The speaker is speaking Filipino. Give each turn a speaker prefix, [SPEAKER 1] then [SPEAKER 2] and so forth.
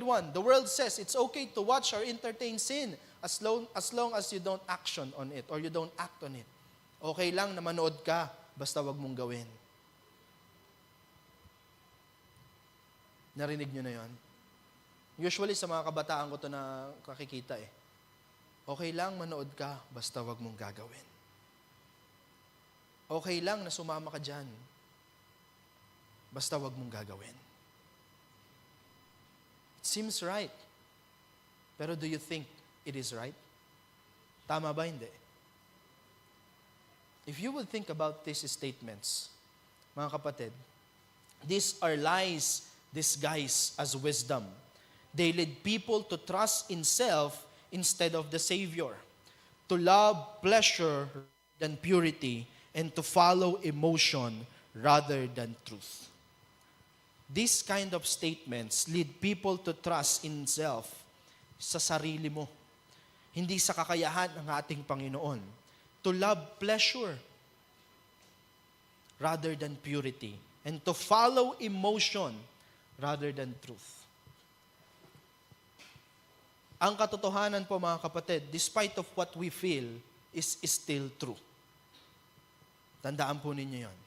[SPEAKER 1] everyone. The world says it's okay to watch or entertain sin as long as you don't action on it or you don't act on it. Okay lang na manood ka, basta wag mong gawin. Narinig nyo na yon? Usually sa mga kabataan ko to na kakikita eh. Okay lang manood ka, basta wag mong gagawin. Okay lang na sumama ka dyan, basta wag mong gagawin. It seems right. Pero do you think it is right? Tama ba hindi? If you would think about these statements, mga kapatid, these are lies disguised as wisdom. They lead people to trust in self instead of the Savior, to love pleasure than purity, and to follow emotion rather than truth. These kind of statements lead people to trust in self, sa sarili mo, hindi sa kakayahan ng ating Panginoon. To love pleasure rather than purity, and to follow emotion rather than truth. Ang katotohanan po mga kapatid, despite of what we feel, is still true. Tandaan po ninyo yon.